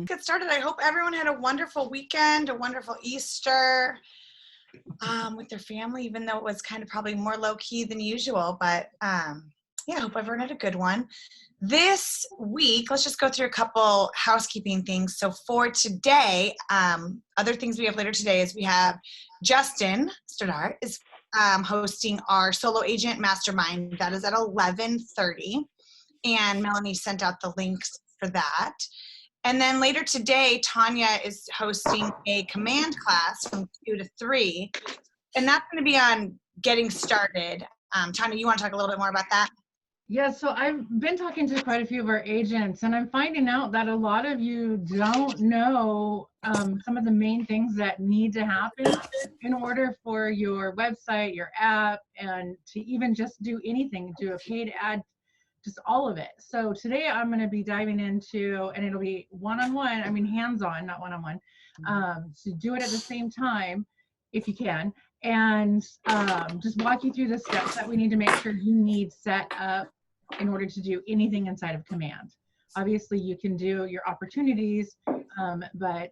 Get started. I hope everyone had a wonderful weekend, a wonderful Easter with their family, even though it was kind of probably more low-key than usual. But yeah, I hope everyone had a good one. This week, let's just go through a couple housekeeping things. So for today, other things we have later today is we have Justin Stoddart is hosting our Solo Agent Mastermind. That is at 11:30. And Melanie sent out the links for that. And then later today, Tanya is hosting a command class from 2 to 3. And that's going to be on getting started. Tanya, you want to talk a little bit more about that? Yeah, so I've been talking to quite a few of our agents, and I'm finding out that a lot of you don't know some of the main things that need to happen in order for your website, your app, and to even just do anything, do a paid ad, just all of it. So today I'm going to be diving into, and it'll be one-on-one, I mean hands-on, not one-on-one, to do it at the same time if you can, and just walk you through the steps that we need to make sure you need set up in order to do anything inside of Command. Obviously you can do your opportunities, but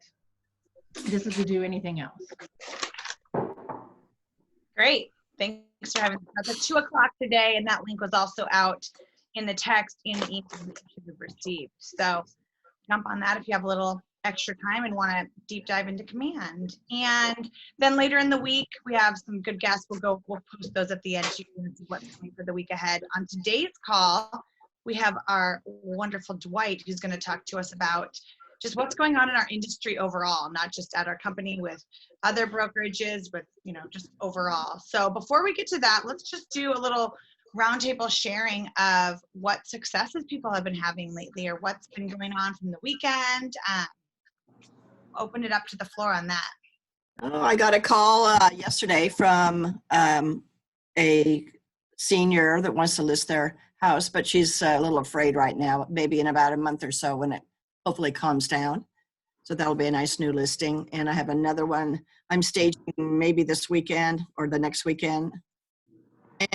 this is to do anything else. Great. Thanks for having us. That's at 2 o'clock today, and that link was also out in the text in the email that you should have received. So jump on that if you have a little extra time and want to deep dive into Command. And then later in the week, we have some good guests. We'll post those at the end so you can see what's coming for the week ahead. On today's call, we have our wonderful Dwight, who's going to talk to us about just what's going on in our industry overall, not just at our company, with other brokerages, with, you know, just overall. So before we get to that, let's just do a little roundtable sharing of what successes people have been having lately, or what's been going on from the weekend. Open it up to the floor on that. Oh, I got a call yesterday from a senior that wants to list their house, but she's a little afraid right now, maybe in about a month or so when it hopefully calms down. So that'll be a nice new listing. And I have another one I'm staging maybe this weekend or the next weekend.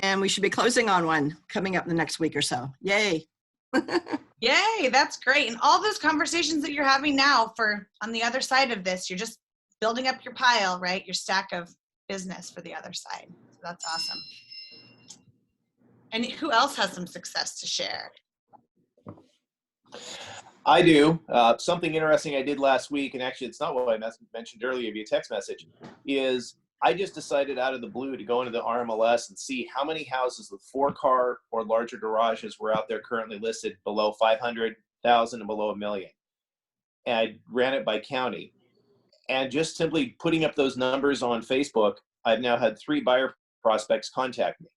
And we should be closing on one coming up the next week or so. Yay. Yay, that's great. And all those conversations that you're having now for on the other side of this, you're just building up your pile, right? Your stack of business for the other side. So that's awesome. And who else has some success to share? I do. Something interesting I did last week, and actually it's not what I mentioned earlier via text message, is I just decided out of the blue to go into the RMLS and see how many houses with 4-car or larger garages were out there currently listed below 500,000 and below $1 million. And I ran it by county. And just simply putting up those numbers on Facebook, I've now had 3 buyer prospects contact me.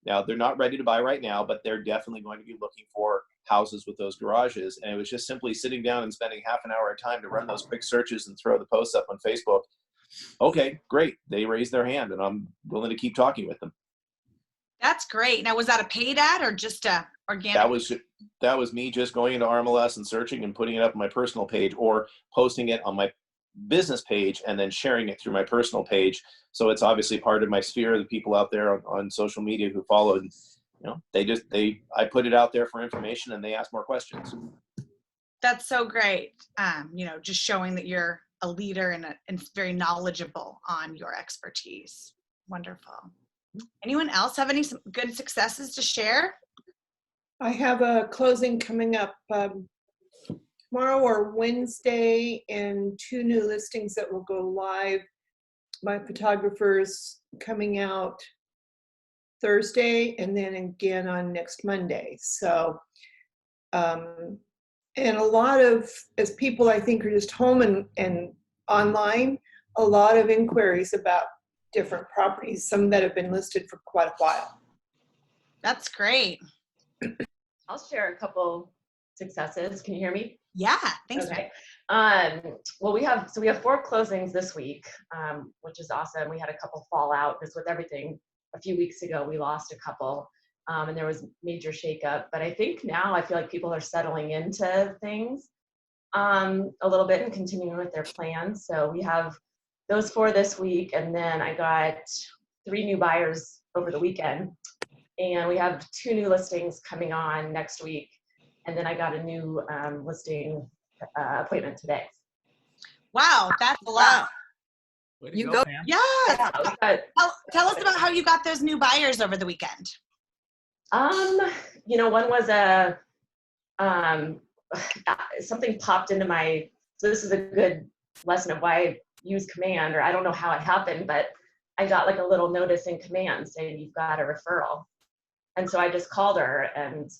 Now, they're not ready to buy right now, but they're definitely going to be looking for houses with those garages. And it was just simply sitting down and spending half an hour at a time to run those quick searches and throw the posts up on Facebook. Okay, great. They raised their hand, and I'm willing to keep talking with them. That's great. Now, was that a paid ad or just a organic? That was me just going into RMLS and searching and putting it up on my personal page, or posting it on my business page and then sharing it through my personal page. So it's obviously part of my sphere, the people out there on social media who follow. And, you know, I put it out there for information, and they ask more questions. That's so great. You know, just showing that you're a leader and very knowledgeable on your expertise. Wonderful. Anyone else have any good successes to share? I have a closing coming up tomorrow or Wednesday, and 2 new listings that will go live. My photographer's coming out Thursday, and then again on next Monday. So, and a lot of, as people I think are just home and online, a lot of inquiries about different properties, some that have been listed for quite a while. That's great. I'll share a couple successes. Can you hear me? Yeah, thanks. Okay. Well, we have 4 closings this week, which is awesome. We had a couple fall out because with everything a few weeks ago, we lost a couple. And there was major shakeup, but I think now I feel like people are settling into things a little bit and continuing with their plans. So we have those 4 this week, and then I got 3 new buyers over the weekend, and we have 2 new listings coming on next week. And then I got a new listing appointment today. Wow, that's a lot. Way to You go, go. Pam. Yes. Yeah, but, Tell us about how you got those new buyers over the weekend. one was something popped into my, so this is a good lesson of why I use Command, or I don't know how it happened, but I got like a little notice in Command saying you've got a referral. And so I just called her, and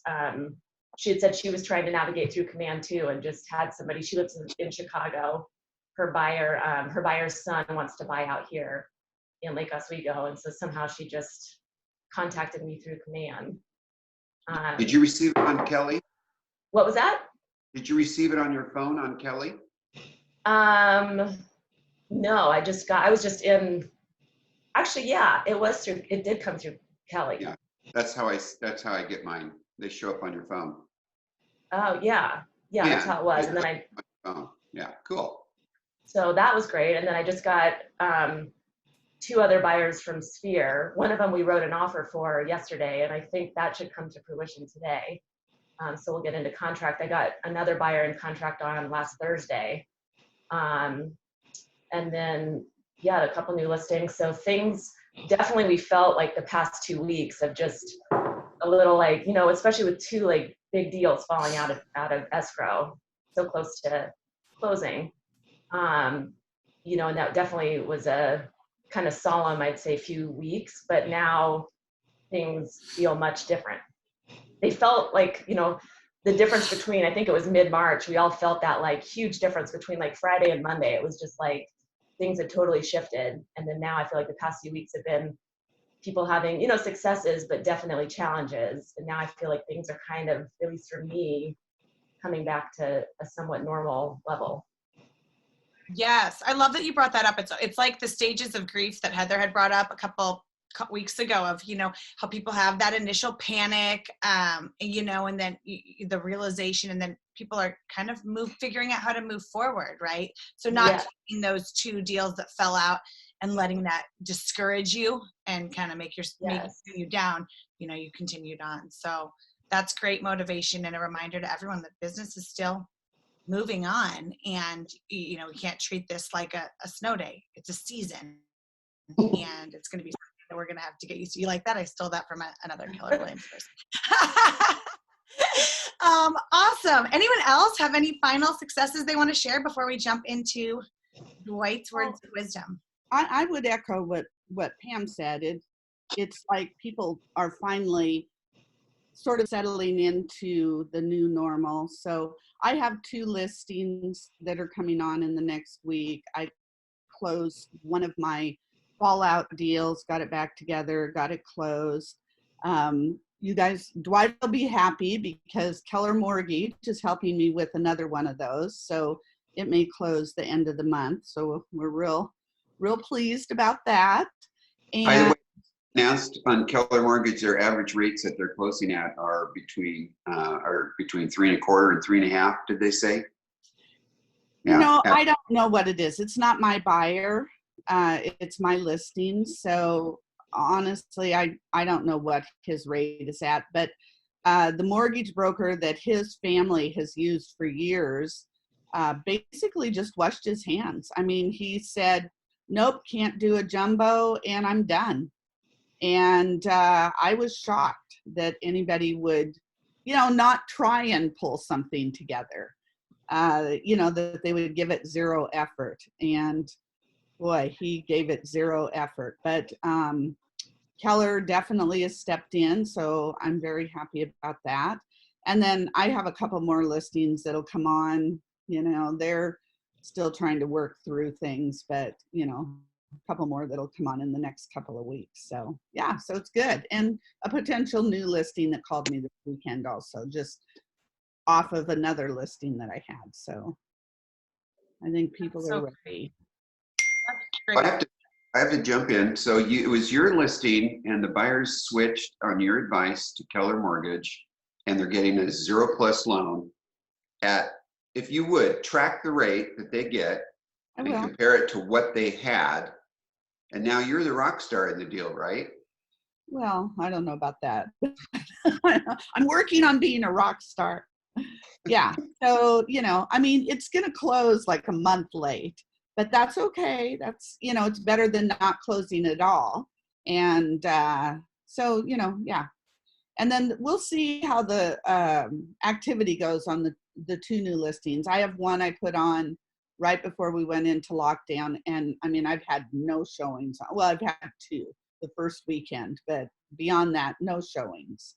she had said she was trying to navigate through Command too, and just had somebody, she lives in Chicago. Her buyer's son wants to buy out here in Lake Oswego. And so somehow she just contacted me through Command. Did you receive it on Kelly? What was that? Did you receive it on your phone on Kelly? No, I was just in, actually, yeah, it did come through Kelly. Yeah. That's how I get mine. They show up on your phone. Oh, yeah. Yeah, that's how it was. And then Yeah, cool. so that was great. And then I just got 2 other buyers from Sphere. One of them we wrote an offer for yesterday, and I think that should come to fruition today. So we'll get into contract. I got another buyer in contract on last Thursday. And then, yeah, a couple new listings. So things definitely, we felt like the past 2 weeks of just a little like, especially with 2 like big deals falling out of escrow, so close to closing. And that definitely was a kind of solemn, I'd say, few weeks, but now things feel much different. They felt like, the difference between, I think it was mid-March, we all felt that like huge difference between like Friday and Monday. It was just like things had totally shifted. And then now I feel like the past few weeks have been people having, successes, but definitely challenges. And now I feel like things are kind of, at least for me, coming back to a somewhat normal level. Yes, I love that you brought that up. It's like the stages of grief that Heather had brought up a couple weeks ago of, how people have that initial panic, and then the realization, and then people are kind of figuring out how to move forward, right? So not taking those 2 deals that fell out and letting that discourage you and kind of make you down, you continued on. So that's great motivation and a reminder to everyone that business is still moving on, and we can't treat this like a snow day. It's a season, and it's going to be something that we're going to have to get used to. You like that? I stole that from another Keller Williams person. Awesome. Anyone else have any final successes they want to share before we jump into Dwight's words of wisdom? I would echo what Pam said. It's like people are finally sort of settling into the new normal. So I have 2 listings that are coming on in the next week. I closed one of my fallout deals, got it back together, got it closed. You guys, Dwight will be happy because Keller Mortgage is helping me with another one of those. So it may close the end of the month. So we're real pleased about that. And By the way, announced on Keller Mortgage, their average rates that they're closing at are between 3.25% and 3.5%. Did they say? Yeah. I don't know what it is. It's not my buyer. It's my listing. So honestly, I don't know what his rate is at, but the mortgage broker that his family has used for years basically just washed his hands. I mean, he said, nope, can't do a jumbo, and I'm done. And I was shocked that anybody would, not try and pull something together, that they would give it 0 effort. And boy, he gave it 0 effort. But Keller definitely has stepped in, so I'm very happy about that. And then I have a couple more listings that'll come on. They're still trying to work through things, but a couple more that'll come on in the next couple of weeks. So yeah, so it's good. And a potential new listing that called me this weekend also, just off of another listing that I had. So I think people are ready. I have to jump in. So it was your listing, and the buyers switched on your advice to Keller Mortgage, and they're getting a 0+ loan at, if you would, track the rate that they get and compare it to what they had. And now you're the rock star in the deal, right? Well, I don't know about that. I'm working on being a rock star. Yeah. So, I mean, it's going to close like a month late, but that's okay. That's, it's better than not closing at all. And so, yeah. And then we'll see how the activity goes on the 2 new listings. I have one I put on right before we went into lockdown. And I mean, I've had no showings. Well, I've had 2 the first weekend, but beyond that, no showings.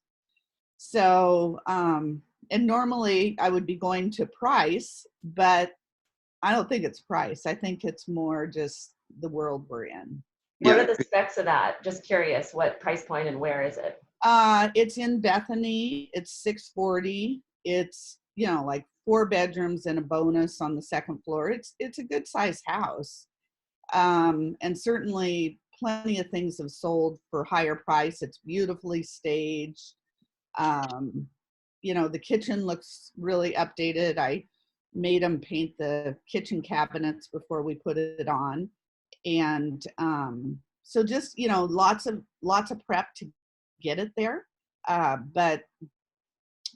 So, and normally I would be going to price, but I don't think it's price. I think it's more just the world we're in. What Yeah. are the specs of that? Just curious, what price point and where is it? It's in Bethany. It's $640. It's, like 4 bedrooms and a bonus on the second floor. It's a good sized house. And certainly plenty of things have sold for higher price. It's beautifully staged. The kitchen looks really updated. I made them paint the kitchen cabinets before we put it on. And so just, lots of prep to get it there. But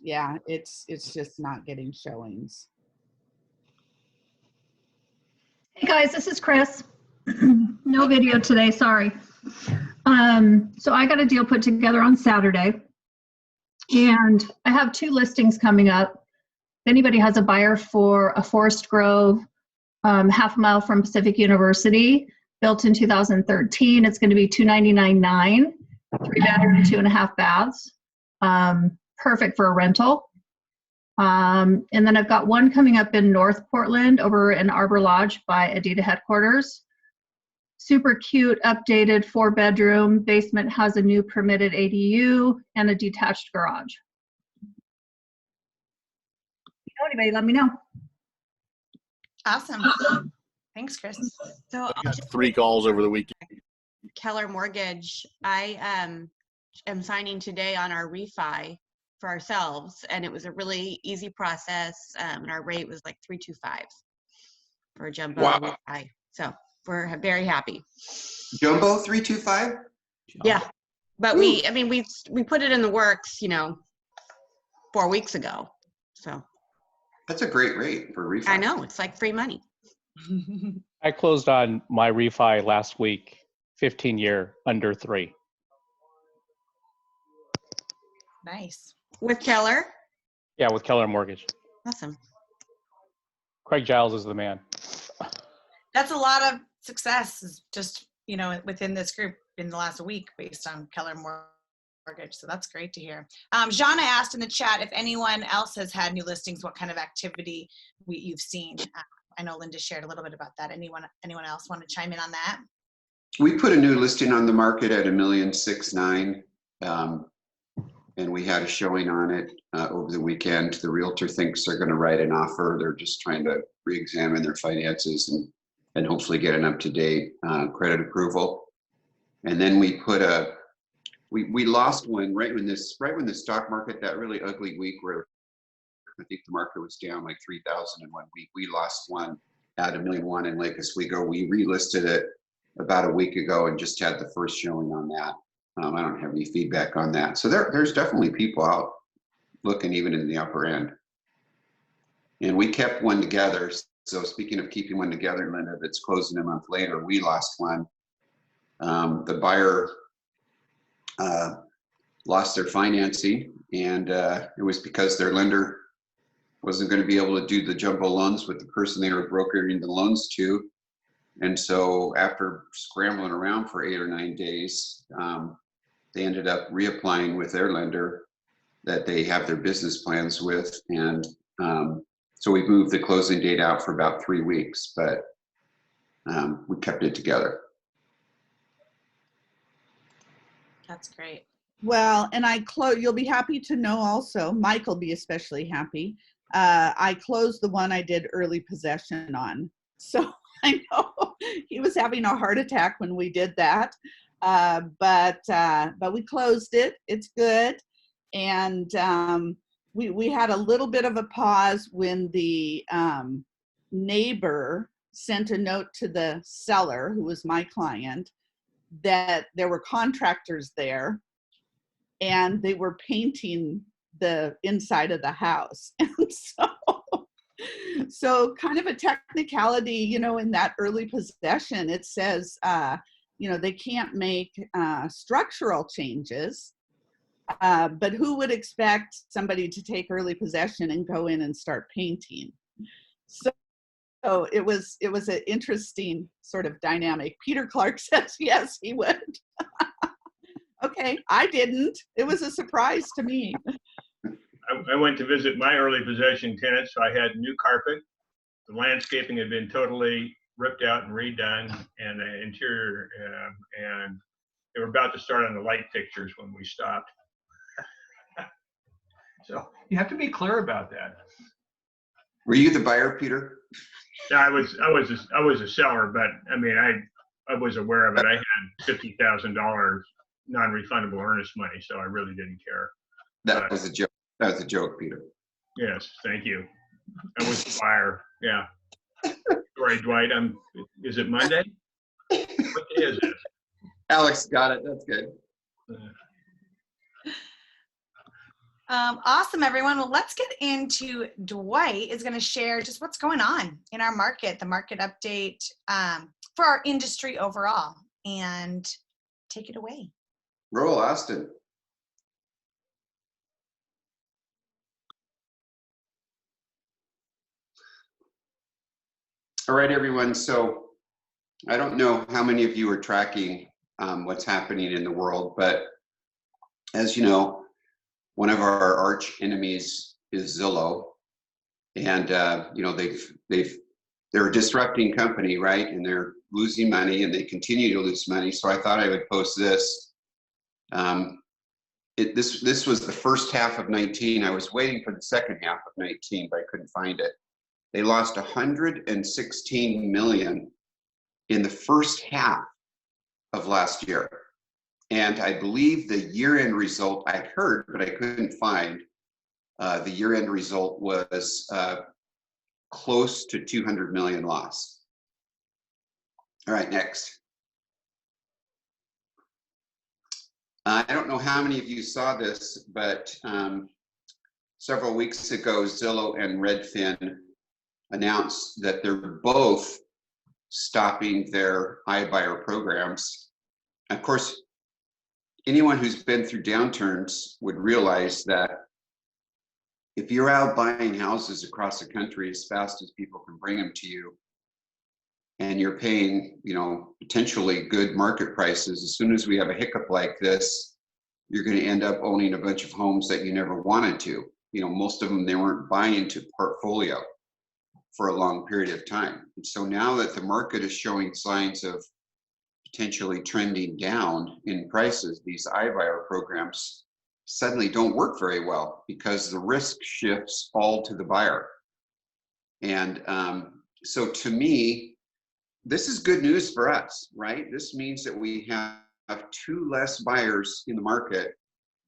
yeah, it's just not getting showings. Hey guys, this is Chris. No video today, sorry. So I got a deal put together on Saturday, and I have 2 listings coming up. If anybody has a buyer for a Forest Grove, half a mile from Pacific University, built in 2013, it's going to be $299,900, 3 bedroom, 2.5 baths. Perfect for a rental. And then I've got one coming up in North Portland over in Arbor Lodge by Adidas headquarters. Super cute, updated 4 bedroom. Basement has a new permitted ADU and a detached garage. If you know anybody, let me know. Awesome. Thanks, Chris. So I got 3 calls over the weekend. Keller Mortgage, I am signing today on our refi for ourselves, and it was a really easy process. And our rate was like 3.25 for a jumbo refi. So we're very happy. Jumbo 325? Yeah, but we put it in the works, 4 weeks ago. So That's a great rate for a refi. I know, it's like free money. I closed on my refi last week, 15-year under 3. Nice. With Keller? Yeah, with Keller Mortgage. Awesome. Craig Giles is the man. That's a lot of success, just, within this group in the last week based on Keller Mortgage. So that's great to hear. Jana asked in the chat if anyone else has had new listings, what kind of activity you've seen. I know Linda shared a little bit about that. Anyone else want to chime in on that? We put a new listing on the market at $1,690,000, and we had a showing on it over the weekend. The realtor thinks they're going to write an offer. They're just trying to re-examine their finances and hopefully get an up-to-date credit approval. And then we put we lost one right when the stock market, that really ugly week where I think the market was down like 3,000 in 1 week. We lost one at $1.1 million in Lake Oswego. We relisted it about a week ago and just had the first showing on that. I don't have any feedback on that. So there's definitely people out looking even in the upper end. And we kept one together. So speaking of keeping one together, Linda, that's closing a month later, we lost one. The buyer lost their financing, and it was because their lender wasn't going to be able to do the jumbo loans with the person they were brokering the loans to. And so after scrambling around for 8 or 9 days, they ended up reapplying with their lender that they have their business plans with. And so we moved the closing date out for about 3 weeks, but we kept it together. That's great. Well, and you'll be happy to know also, Mike will be especially happy. I closed the one I did early possession on. So I know he was having a heart attack when we did that. But we closed it. It's good. And we had a little bit of a pause when the neighbor sent a note to the seller, who was my client, that there were contractors there and they were painting the inside of the house. And so kind of a technicality, you know, in that early possession, it says, you know, they can't make structural changes, but who would expect somebody to take early possession and go in and start painting? So it was an interesting sort of dynamic. Peter Clark says, yes, he would. Okay, I didn't. It was a surprise to me. I went to visit my early possession tenants, so I had new carpet. The landscaping had been totally ripped out and redone, and the interior, and they were about to start on the light fixtures when we stopped. So you have to be clear about that. Were you the buyer, Peter? Yeah, I was a seller, but I mean, I was aware of it. I had $50,000 non-refundable earnest money, so I really didn't care. That was a joke. That was a joke, Peter. Yes, thank you. I was the buyer. Yeah. Sorry, Dwight. Is it Monday? What day is it? Alex got it. That's good. Awesome, everyone. Well, let's get into Dwight is going to share just what's going on in our market, the market update for our industry overall, and take it away. Roll, Austin. All right, everyone. So I don't know how many of you are tracking what's happening in the world, but as you know, one of our arch enemies is Zillow, and you know they're a disrupting company, right? And they're losing money, and they continue to lose money. So I thought I would post this. This was the first half of 19. I was waiting for the second half of 19, but I couldn't find it. They lost 116 million in the first half of last year. And I believe the year-end result I heard, but I couldn't find, the year-end result was close to 200 million loss. All right, next. I don't know how many of you saw this, but several weeks ago, Zillow and Redfin announced that they're both stopping their iBuyer programs. Of course, anyone who's been through downturns would realize that if you're out buying houses across the country as fast as people can bring them to you, and you're paying, you know, potentially good market prices, as soon as we have a hiccup like this, you're going to end up owning a bunch of homes that you never wanted to. You know, most of them, they weren't buying to portfolio for a long period of time. And so now that the market is showing signs of potentially trending down in prices, these iBuyer programs suddenly don't work very well because the risk shifts all to the buyer. And so to me, this is good news for us, right? This means that we have two less buyers in the market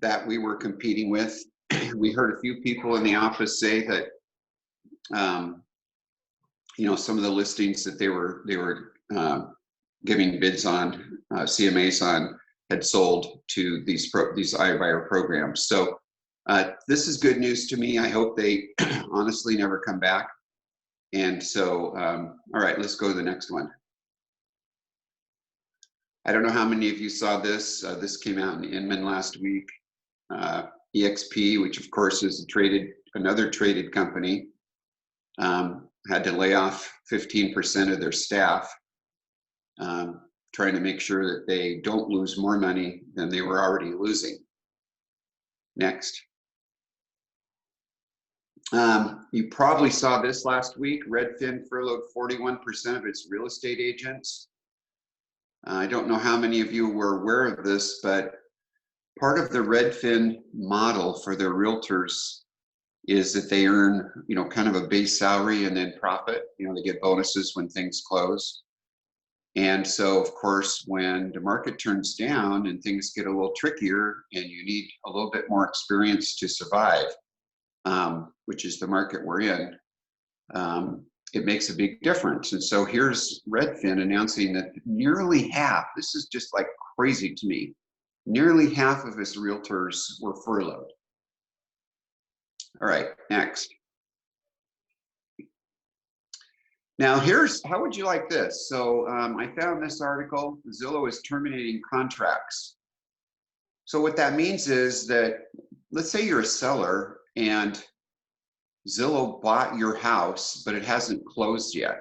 that we were competing with. We heard a few people in the office say that, you know, some of the listings that they were giving bids on, CMAs on, had sold to these iBuyer programs. So this is good news to me. I hope they honestly never come back. And so, all right, let's go to the next one. I don't know how many of you saw this. This came out in Inman last week. EXP, which of course is another traded company, had to lay off 15% of their staff, trying to make sure that they don't lose more money than they were already losing. Next. You probably saw this last week. Redfin furloughed 41% of its real estate agents. I don't know how many of you were aware of this, but part of the Redfin model for their realtors is that they earn, you know, kind of a base salary and then profit. You know, they get bonuses when things close. And so, of course, when the market turns down and things get a little trickier and you need a little bit more experience to survive, which is the market we're in, it makes a big difference. And so here's Redfin announcing that nearly half, this is just like crazy to me, nearly half of its realtors were furloughed. All right, next. Now how would you like this? So I found this article, Zillow is terminating contracts. So what that means is that, let's say you're a seller and Zillow bought your house, but it hasn't closed yet.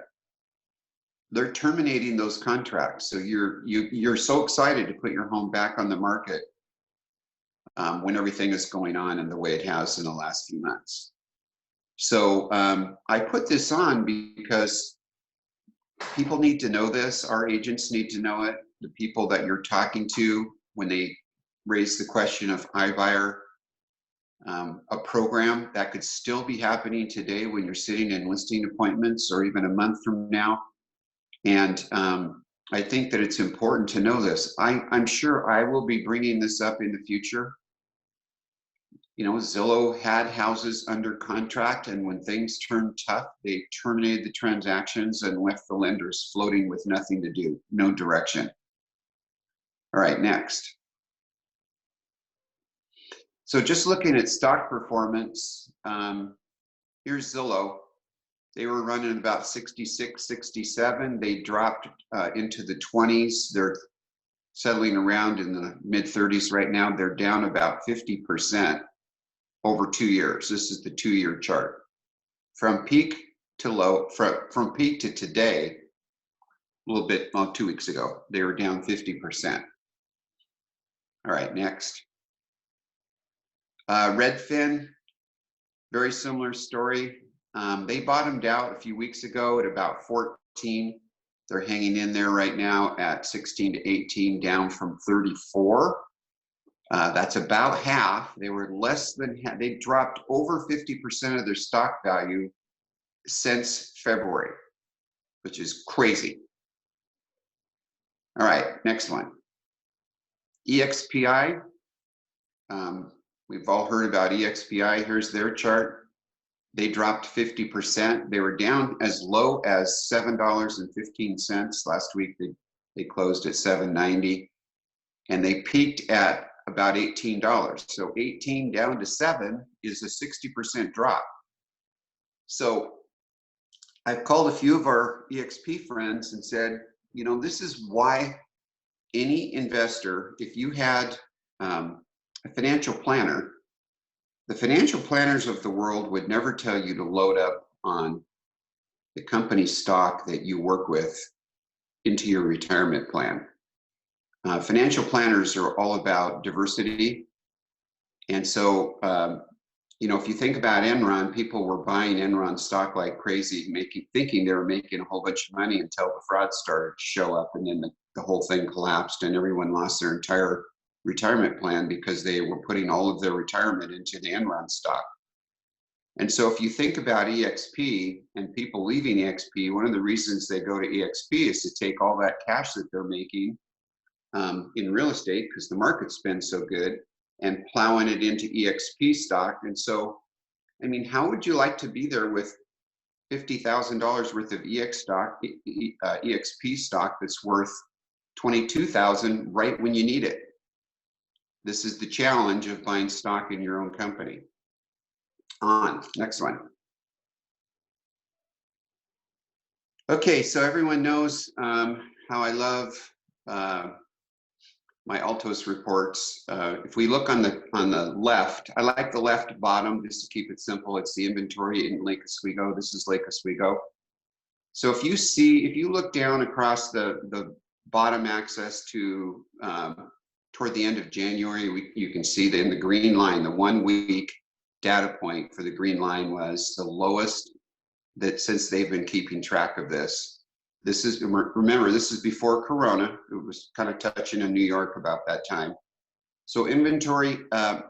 They're terminating those contracts. So you're so excited to put your home back on the market when everything is going on in the way it has in the last few months. So I put this on because people need to know this. Our agents need to know it. The people that you're talking to when they raise the question of iBuyer, a program that could still be happening today when you're sitting in listing appointments or even a month from now. And I think that it's important to know this. I'm sure I will be bringing this up in the future. You know, Zillow had houses under contract, and when things turned tough, they terminated the transactions and left the lenders floating with nothing to do, no direction. All right, next. So just looking at stock performance, here's Zillow. They were running about 66, 67. They dropped into the 20s. They're settling around in the mid 30s right now. They're down about 50% over 2 years. This is the 2-year chart. From peak to low, from peak to today, a little bit, well, 2 weeks ago, they were down 50%. All right, next. Redfin, very similar story. They bottomed out a few weeks ago at about 14. They're hanging in there right now at 16 to 18, down from 34. That's about half. They were less than half. They dropped over 50% of their stock value since February, which is crazy. All right, next one. EXPI. We've all heard about EXPI. Here's their chart. They dropped 50%. They were down as low as $7.15 last week. They closed at $7.90, and they peaked at about $18. So 18 down to 7 is a 60% drop. So I've called a few of our EXP friends and said, you know, this is why any investor, if you had a financial planner, the financial planners of the world would never tell you to load up on the company stock that you work with into your retirement plan. Financial planners are all about diversity. And so, you know, if you think about Enron, people were buying Enron stock like crazy, thinking they were making a whole bunch of money until the fraud started to show up, and then the whole thing collapsed and everyone lost their entire retirement plan because they were putting all of their retirement into the Enron stock. And so if you think about EXP and people leaving EXP, one of the reasons they go to EXP is to take all that cash that they're making in real estate, because the market's been so good, and plowing it into EXP stock. And so, I mean, how would you like to be there with $50,000 worth of EXP stock that's worth $22,000 right when you need it? This is the challenge of buying stock in your own company. On, next one. Okay, so everyone knows how I love my Altos reports. If we look on the left, I like the left bottom just to keep it simple. It's the inventory in Lake Oswego. This is Lake Oswego. So if you look down across the bottom axis to toward the end of January, you can see that in the green line, the 1 week data point for the green line was the lowest that since they've been keeping track of this. This is, remember, this is before Corona. It was kind of touching in New York about that time. So inventory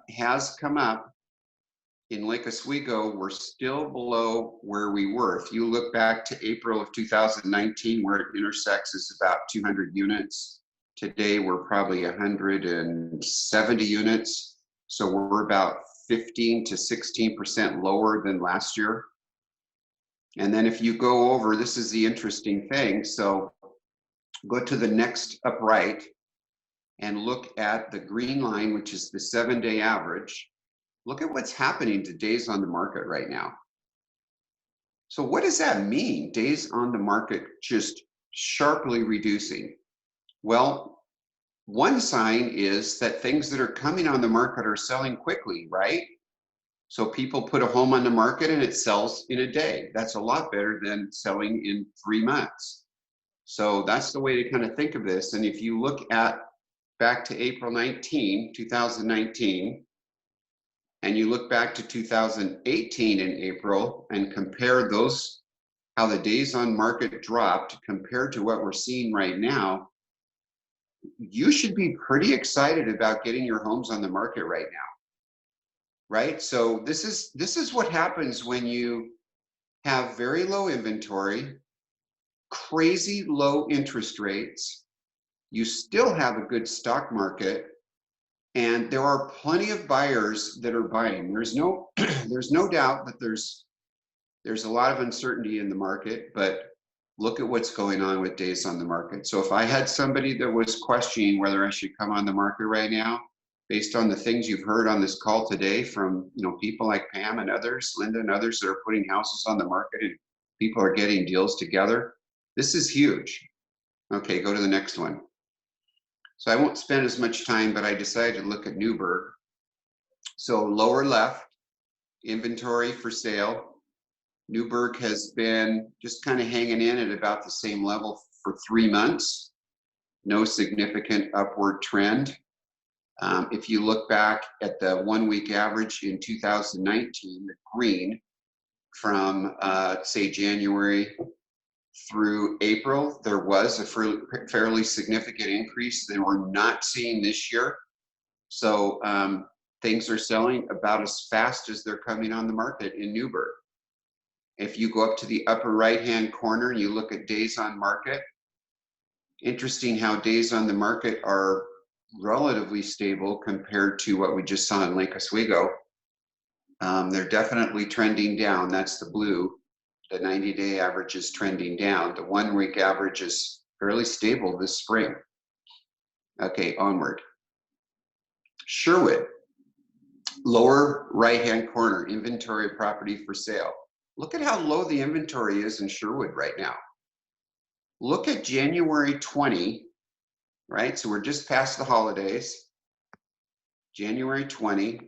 has come up. In Lake Oswego, we're still below where we were. If you look back to April of 2019, where it intersects is about 200 units. Today, we're probably 170 units. So we're about 15 to 16% lower than last year. And then if you go over, this is the interesting thing. So go to the next up right and look at the green line, which is the 7-day average. Look at what's happening to days on the market right now. So what does that mean? Days on the market just sharply reducing. Well, one sign is that things that are coming on the market are selling quickly, right? So people put a home on the market and it sells in a day. That's a lot better than selling in 3 months. So that's the way to kind of think of this. And if you look at back to April 19, 2019, and you look back to 2018 in April and compare those, how the days on market dropped compared to what we're seeing right now, you should be pretty excited about getting your homes on the market right now, right? So this is what happens when you have very low inventory, crazy low interest rates, you still have a good stock market, and there are plenty of buyers that are buying. There's no there's no doubt that there's a lot of uncertainty in the market, but look at what's going on with days on the market. So if I had somebody that was questioning whether I should come on the market right now, based on the things you've heard on this call today from people like Pam and others, Linda and others that are putting houses on the market and people are getting deals together, this is huge. Okay, go to the next one. So I won't spend as much time, but I decided to look at Newburgh. So lower left, inventory for sale. Newburgh has been just kind of hanging in at about the same level for 3 months. No significant upward trend. If you look back at the 1 week average in 2019, the green from say January through April, there was a fairly significant increase that we're not seeing this year. So things are selling about as fast as they're coming on the market in Newburgh. If you go up to the upper right-hand corner and you look at days on market, interesting how days on the market are relatively stable compared to what we just saw in Lake Oswego. They're definitely trending down. That's the blue. The 90-day average is trending down. The 1 week average is fairly stable this spring. Okay, onward. Sherwood, lower right-hand corner, inventory of property for sale. Look at how low the inventory is in Sherwood right now. Look at January 20, right? So we're just past the holidays. January 20.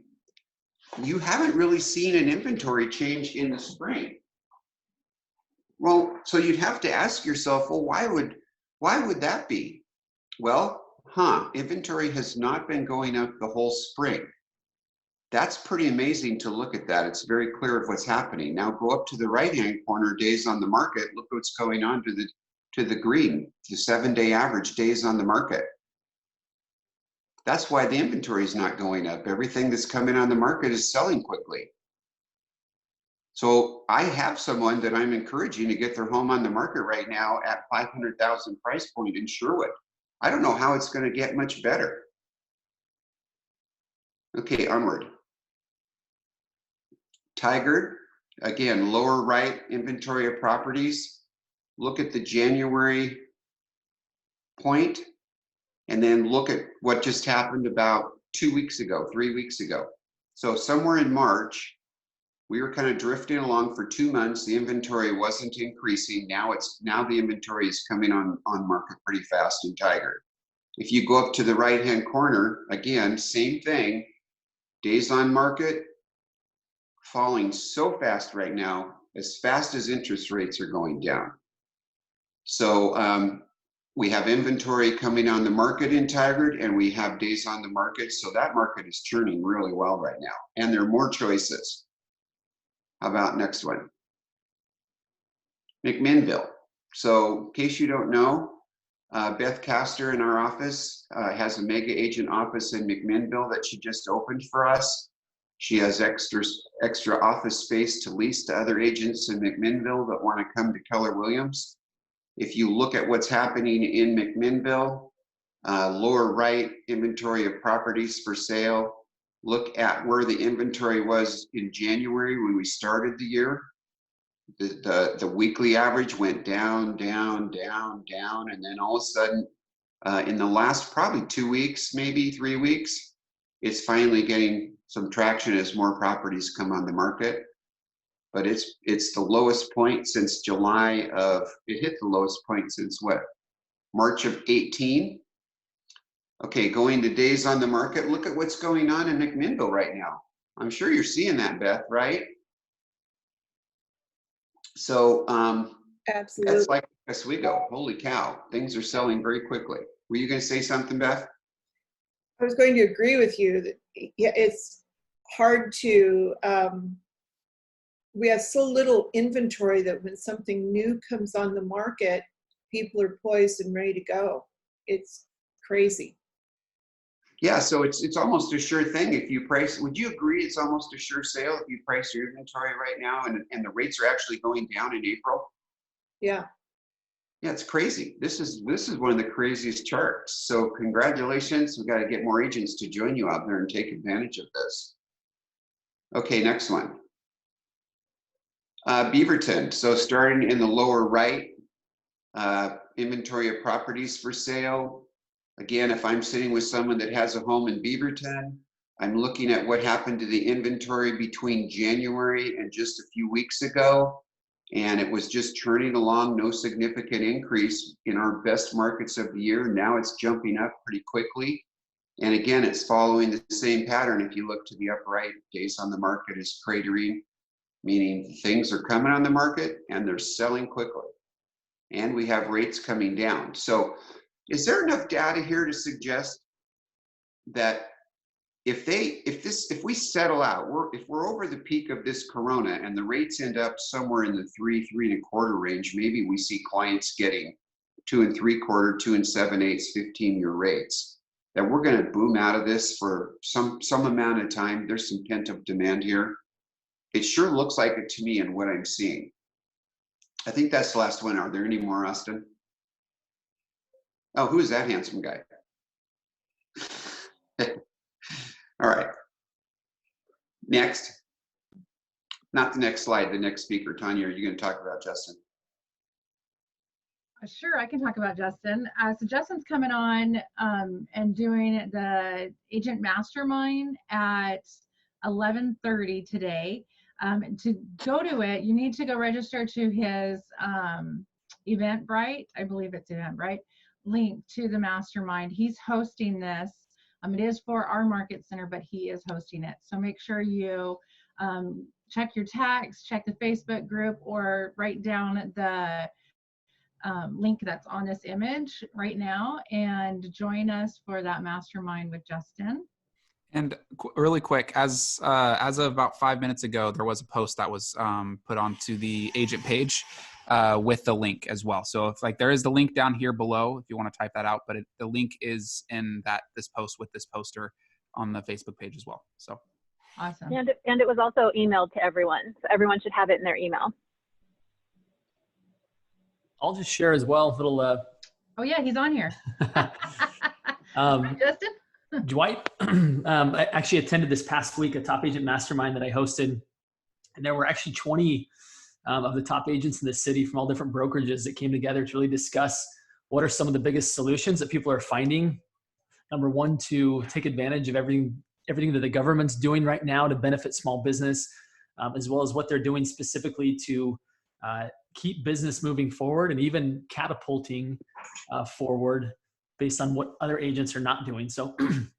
You haven't really seen an inventory change in the spring. Well, so you'd have to ask yourself, well, why would that be? Well, inventory has not been going up the whole spring. That's pretty amazing to look at that. It's very clear of what's happening. Now go up to the right-hand corner, days on the market. Look what's going on to the green, the 7-day average days on the market. That's why the inventory is not going up. Everything that's coming on the market is selling quickly. So I have someone that I'm encouraging to get their home on the market right now at 500,000 price point in Sherwood. I don't know how it's going to get much better. Okay, onward. Tigard, again, lower right, inventory of properties. Look at the January point, and then look at what just happened about 2 weeks ago, 3 weeks ago. So somewhere in March, we were kind of drifting along for 2 months. The inventory wasn't increasing. Now the inventory is coming on market pretty fast in Tigard. If you go up to the right-hand corner, again, same thing. Days on market, falling so fast right now, as fast as interest rates are going down. So we have inventory coming on the market in Tigard, and we have days on the market. So that market is churning really well right now, and there are more choices. How about next one? McMinnville. So in case you don't know, Beth Castor in our office has a mega agent office in McMinnville that she just opened for us. She has extra office space to lease to other agents in McMinnville that want to come to Keller Williams. If you look at what's happening in McMinnville, lower right, inventory of properties for sale. Look at where the inventory was in January when we started the year. The weekly average went down, down, down, down, and then all of a sudden, in the last probably 2 weeks, maybe 3 weeks, it's finally getting some traction as more properties come on the market. But it's the lowest point since July of, it hit the lowest point since what? March of 18. Okay, going to days on the market. Look at what's going on in McMinnville right now. I'm sure you're seeing that, Beth, right? So Absolutely. that's like Oswego. Holy cow, things are selling very quickly. Were you going to say something, Beth? I was going to agree with you that yeah, it's hard to, we have so little inventory that when something new comes on the market, people are poised and ready to go. It's crazy. Yeah, so it's almost a sure thing if you price. Would you agree it's almost a sure sale if you price your inventory right now and the rates are actually going down in April? Yeah. Yeah, it's crazy. This is one of the craziest charts. So congratulations. We got to get more agents to join you out there and take advantage of this. Okay, next one. Beaverton. So starting in the lower right, inventory of properties for sale. Again, if I'm sitting with someone that has a home in Beaverton, I'm looking at what happened to the inventory between January and just a few weeks ago. And it was just churning along, no significant increase in our best markets of the year. Now it's jumping up pretty quickly. And again, it's following the same pattern. If you look to the upper right, days on the market is cratering, meaning things are coming on the market and they're selling quickly. And we have rates coming down. So is there enough data here to suggest that if we settle out, if we're over the peak of this corona and the rates end up somewhere in the 3.25 range, maybe we see clients getting 2.75, 2 7/8, 15-year rates, that we're going to boom out of this for some amount of time. There's some pent-up demand here. It sure looks like it to me in what I'm seeing. I think that's the last one. Are there any more, Austin? Oh, who is that handsome guy? All right. Next. Not the next slide, the next speaker. Tanya, are you going to talk about Justin? Sure, I can talk about Justin. So Justin's coming on and doing the agent mastermind at 11:30 today. To go to it, you need to go register to his Eventbrite. I believe it's Eventbrite. Link to the mastermind. He's hosting this. It is for our market center, but he is hosting it. So make sure you check your text, check the Facebook group, or write down the link that's on this image right now and join us for that mastermind with Justin. And really quick, as of about 5 minutes ago, there was a post that was put onto the agent page with the link as well. So if there is the link down here below, if you want to type that out, but the link is in this post with this poster on the Facebook page as well. So awesome. And it was also emailed to everyone, so everyone should have it in their email. I'll just share as well. Little. Oh yeah, he's on here. Hi, Justin. Dwight, I actually attended this past week a top agent mastermind that I hosted, and there were actually 20 of the top agents in the city from all different brokerages that came together to really discuss what are some of the biggest solutions that people are finding. Number one, to take advantage of everything that the government's doing right now to benefit small business, as well as what they're doing specifically to keep business moving forward and even catapulting forward based on what other agents are not doing. So I'm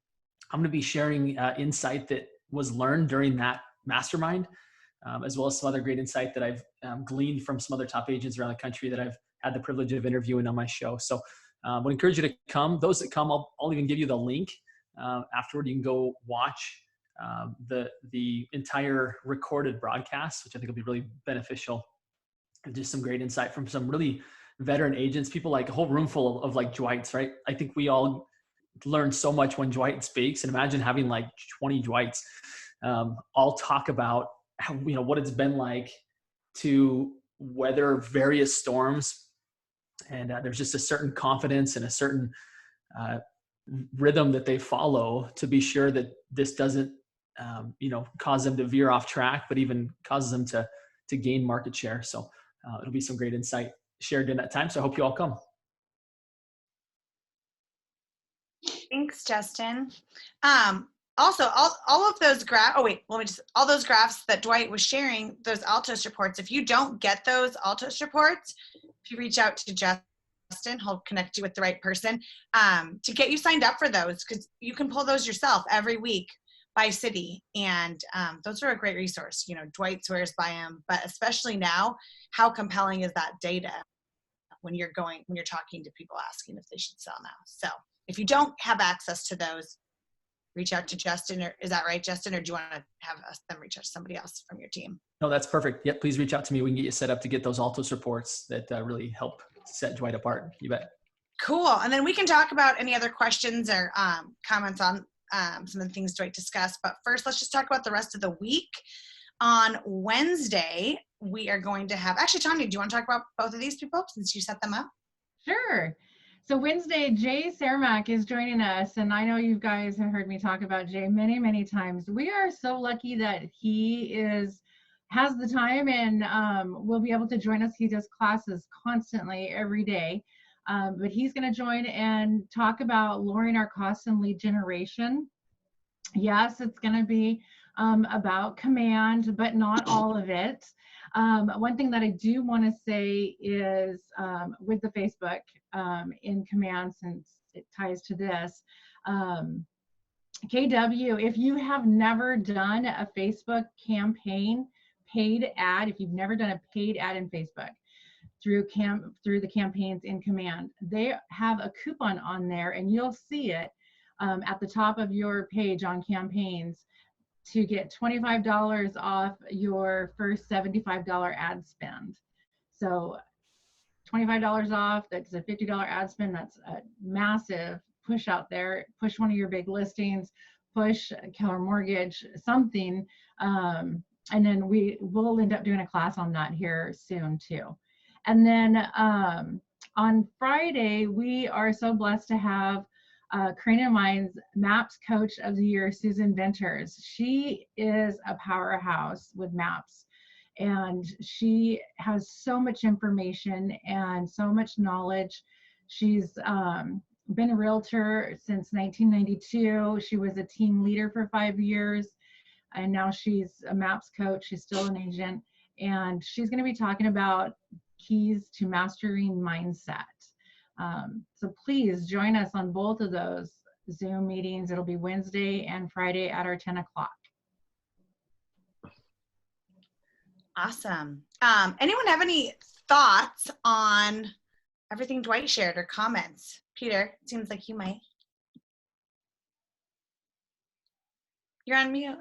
going to be sharing insight that was learned during that mastermind, as well as some other great insight that I've gleaned from some other top agents around the country that I've had the privilege of interviewing on my show. So I would encourage you to come. Those that come, I'll even give you the link afterward. You can go watch the entire recorded broadcast, which I think will be really beneficial. And just some great insight from some really veteran agents, people like a whole room full of Dwights, right? I think we all learn so much when Dwight speaks, and imagine having 20 Dwights all talk about how, what it's been like to weather various storms. And there's just a certain confidence and a certain rhythm that they follow to be sure that this doesn't, cause them to veer off track, but even causes them to gain market share. So it'll be some great insight shared during that time. So I hope you all come. Thanks, Justin. also, all of those graphs, oh wait, all those graphs that Dwight was sharing, those Altos reports, if you don't get those Altos reports, if you reach out to Justin, he'll connect you with the right person to get you signed up for those, because you can pull those yourself every week by city. And those are a great resource. You know, Dwight swears by them, but especially now, how compelling is that data when you're talking to people asking if they should sell now? So if you don't have access to those, reach out to Justin, or is that right, Justin? Or do you want to have them reach out to somebody else from your team? No, that's perfect. Yep, please reach out to me. We can get you set up to get those Altos reports that really help set Dwight apart. You bet. Cool. And then we can talk about any other questions or comments on some of the things Dwight discussed. But first, let's just talk about the rest of the week. On Wednesday, we are going to have, actually, Tanya, do you want to talk about both of these people since you set them up? Sure. So Wednesday, Jay Cermak is joining us, and I know you guys have heard me talk about Jay many, many times. We are so lucky that he has the time and will be able to join us. He does classes constantly every day, but he's going to join and talk about lowering our costs and lead generation. Yes, it's going to be about command, but not all of it. One thing that I do want to say is with the Facebook in command, since it ties to this, KW, if you have never done a Facebook campaign, paid ad, if you've never done a paid ad in Facebook through the campaigns in command, they have a coupon on there, and you'll see it at the top of your page on campaigns, to get $25 off your first $75 ad spend. So $25 off, that's a $50 ad spend. That's a massive push out there. Push one of your big listings, push Keller Mortgage, something. And then we'll end up doing a class on that here soon too. And then on Friday, we are so blessed to have Crane & Mine's Maps Coach of the Year, Susan Venters. She is a powerhouse with maps, and she has so much information and so much knowledge. She's been a realtor since 1992. She was a team leader for 5 years, and now she's a maps coach. She's still an agent, and she's going to be talking about keys to mastering mindset. So please join us on both of those Zoom meetings. It'll be Wednesday and Friday at our 10 o'clock. Awesome. Anyone have any thoughts on everything Dwight shared or comments? Peter, it seems like you might. You're on mute.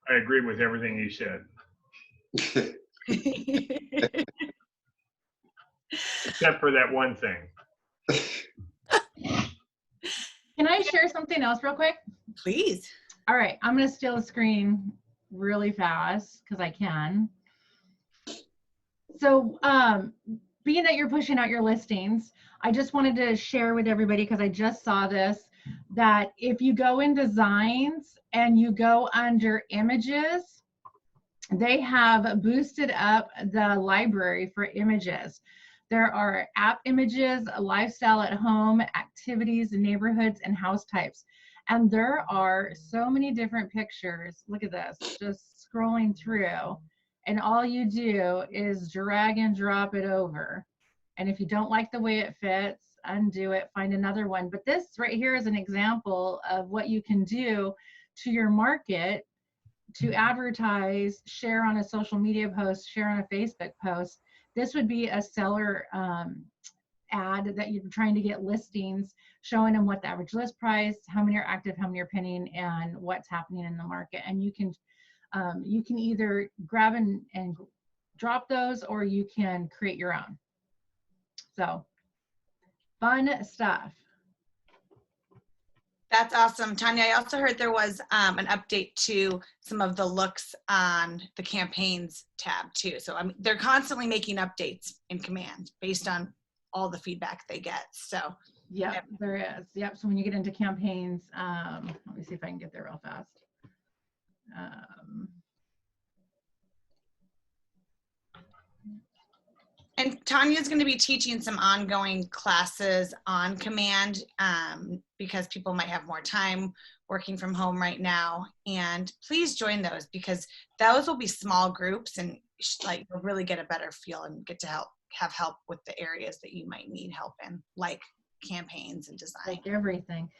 I agree with everything he said. Except for that one thing. Can I share something else real quick? Please. All right, I'm going to steal a screen really fast because I can. So being that you're pushing out your listings, I just wanted to share with everybody, because I just saw this, that if you go in designs and you go under images, they have boosted up the library for images. There are app images, lifestyle at home, activities, neighborhoods, and house types. And there are so many different pictures. Look at this, just scrolling through. And all you do is drag and drop it over. And if you don't like the way it fits, undo it, find another one. But this right here is an example of what you can do to your market to advertise, share on a social media post, share on a Facebook post. This would be a seller ad that you're trying to get listings, showing them what the average list price, how many are active, how many are pending, and what's happening in the market. And you can either grab and drop those, or you can create your own. So fun stuff. That's awesome. Tanya, I also heard there was an update to some of the looks on the campaigns tab too. So they're constantly making updates in command based on all the feedback they get. So yeah, there is. Yep. So when you get into campaigns, let me see if I can get there real fast. And Tanya's going to be teaching some ongoing classes on command because people might have more time working from home right now. And please join those because those will be small groups and like you'll really get a better feel and get to have help with the areas that you might need help in, like campaigns and design. Like everything.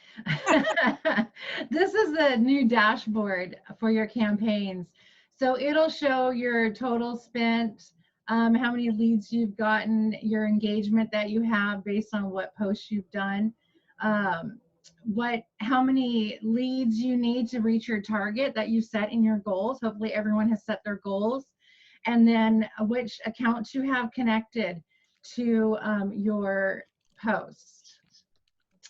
This is the new dashboard for your campaigns. So it'll show your total spent, how many leads you've gotten, your engagement that you have based on what posts you've done, how many leads you need to reach your target that you set in your goals. Hopefully everyone has set their goals. And then which accounts you have connected to your posts.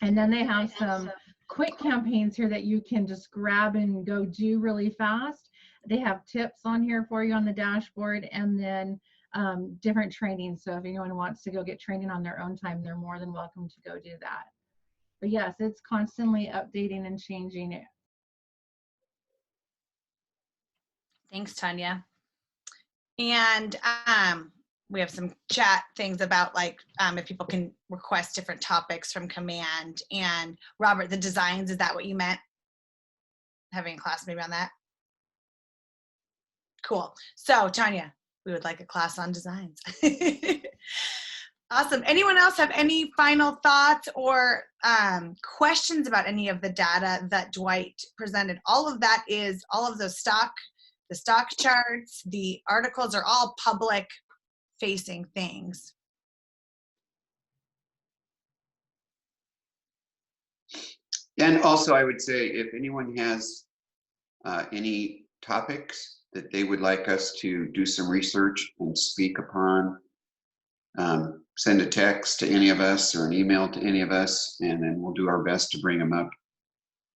And then they have some quick campaigns here that you can just grab and go do really fast. They have tips on here for you on the dashboard, and then different training. So if anyone wants to go get training on their own time, they're more than welcome to go do that. But yes, it's constantly updating and changing it. Thanks, Tanya. And we have some chat things about like if people can request different topics from command. And Robert, the designs, is that what you meant? Having a class maybe on that? Cool. So Tanya, we would like a class on designs. Awesome. Anyone else have any final thoughts or questions about any of the data that Dwight presented? All of that is, all of the stock charts, the articles are all public facing things. And also I would say if anyone has any topics that they would like us to do some research and speak upon, send a text to any of us or an email to any of us, and then we'll do our best to bring them up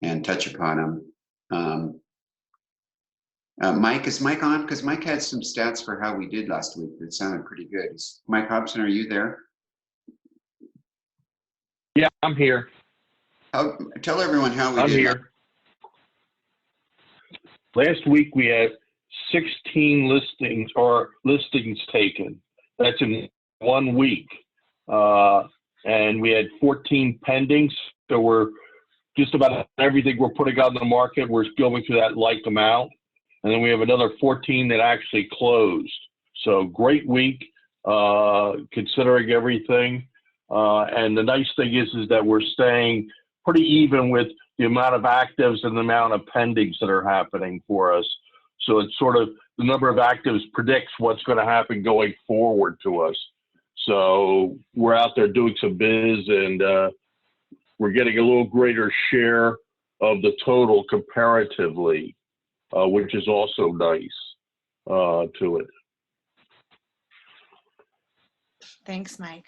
and touch upon them. Mike, is Mike on? Because Mike had some stats for how we did last week that sounded pretty good. Mike Hobson, are you there? Yeah, I'm here. Tell everyone how we did. I'm here. Last week we had 16 listings taken. That's in 1 week. And we had 14 pendings. So we're just about everything we're putting out in the market, we're going through that like amount. And then we have another 14 that actually closed. So great week, considering everything. And the nice thing is that we're staying pretty even with the amount of actives and the amount of pendings that are happening for us. So it's sort of the number of actives predicts what's going to happen going forward to us. So we're out there doing some biz, and we're getting a little greater share of the total comparatively, which is also nice to it. Thanks, Mike.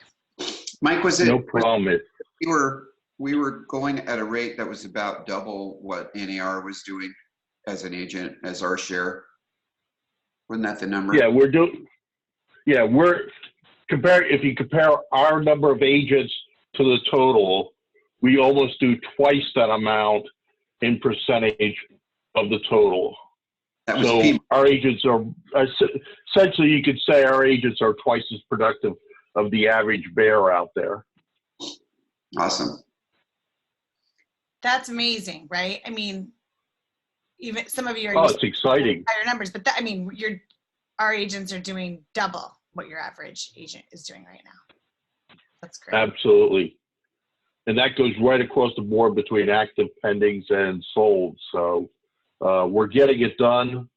Mike, was it? No problem. We were going at a rate that was about double what NAR was doing as an agent, as our share. Wasn't that the number? Yeah, we're doing. Yeah, if you compare our number of agents to the total, we almost do twice that amount in percentage of the total. So our agents are essentially, you could say our agents are twice as productive of the average bear out there. Awesome. That's amazing, right? I mean, even some of you are it's exciting. Higher numbers, but I mean, our agents are doing double what your average agent is doing right now. That's great. Absolutely. And that goes right across the board between active pendings and sold. So we're getting it done,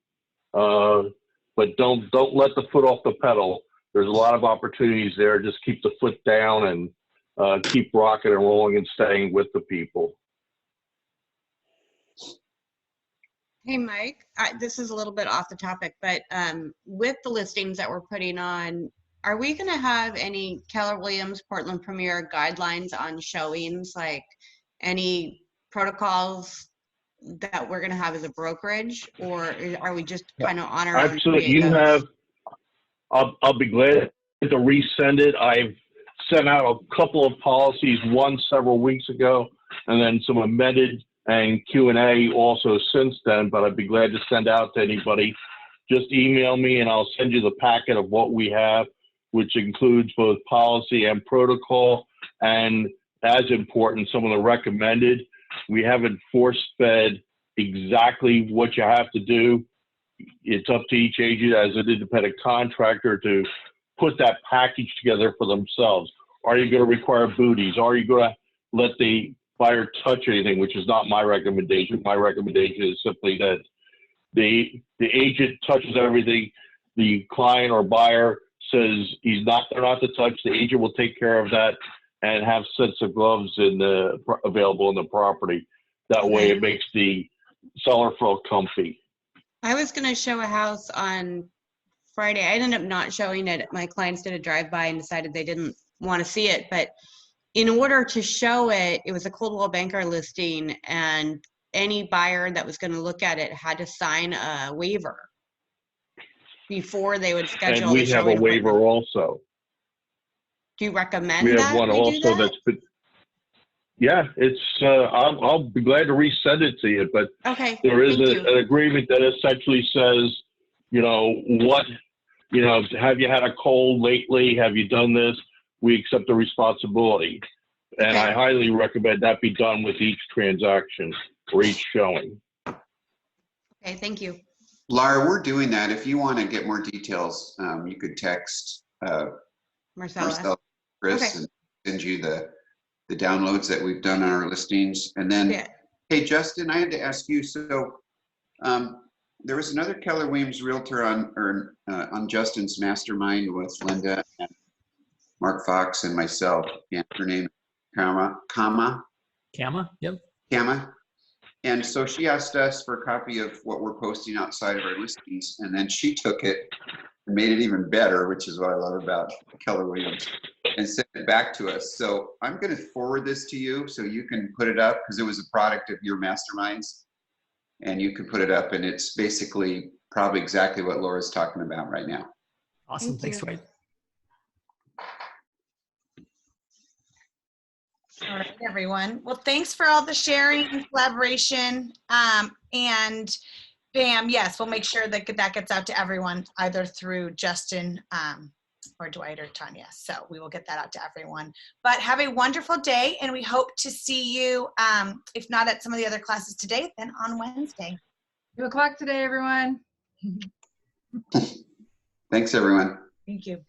but don't let the foot off the pedal. There's a lot of opportunities there. Just keep the foot down and keep rocking and rolling and staying with the people. Hey, Mike, this is a little bit off the topic, but with the listings that we're putting on, are we going to have any Keller Williams Portland Premier guidelines on showings, like any protocols that we're going to have as a brokerage, or are we just kind of on our own? Absolutely. You have, I'll be glad to resend it. I've sent out a couple of policies, one several weeks ago, and then some amended and Q&A also since then, but I'd be glad to send out to anybody. Just email me and I'll send you the packet of what we have. which includes both policy and protocol, and as important, some of the recommended. We haven't force-fed exactly what you have to do. It's up to each agent as an independent contractor to put that package together for themselves. Are you going to require booties? Are you going to let the buyer touch anything, which is not my recommendation. My recommendation is simply that the agent touches everything. The client or buyer says they're not to touch. The agent will take care of that and have sets of gloves available in the property. That way it makes the seller feel comfy. I was going to show a house on Friday. I ended up not showing it. My clients did a drive-by and decided they didn't want to see it. But in order to show it, it was a Coldwell Banker listing, and any buyer that was going to look at it had to sign a waiver before they would schedule. And we have a waiver also. Do you recommend we have that one we do also that? that's been, yeah, it's I'll be glad to resend it to you, but Okay, there is thank you. an agreement that essentially says, have you had a cold lately? Have you done this? We accept the responsibility. And I highly recommend that be done with each transaction or each showing. Okay, thank you. Laura, we're doing that. If you want to get more details, you could text Marcella, Chris, okay, and send you the downloads that we've done on our listings. And then, hey, Justin, I had to ask you, so there was another Keller Williams realtor on Justin's mastermind with Linda and Mark Fox and myself, and her name is Kama. Yep. Kama. And so she asked us for a copy of what we're posting outside of our listings, and then she took it and made it even better, which is what I love about Keller Williams, and sent it back to us. So I'm going to forward this to you so you can put it up, because it was a product of your masterminds, and you can put it up, and it's basically probably exactly what Laura's talking about right now. Awesome. Thanks, Dwight. All right, everyone. Well, thanks for all the sharing and collaboration. And Pam, yes, we'll make sure that that gets out to everyone, either through Justin or Dwight or Tanya. So we will get that out to everyone. But have a wonderful day, and we hope to see you, if not at some of the other classes today, then on Wednesday. 2 o'clock today, everyone. Thanks, everyone. Thank you.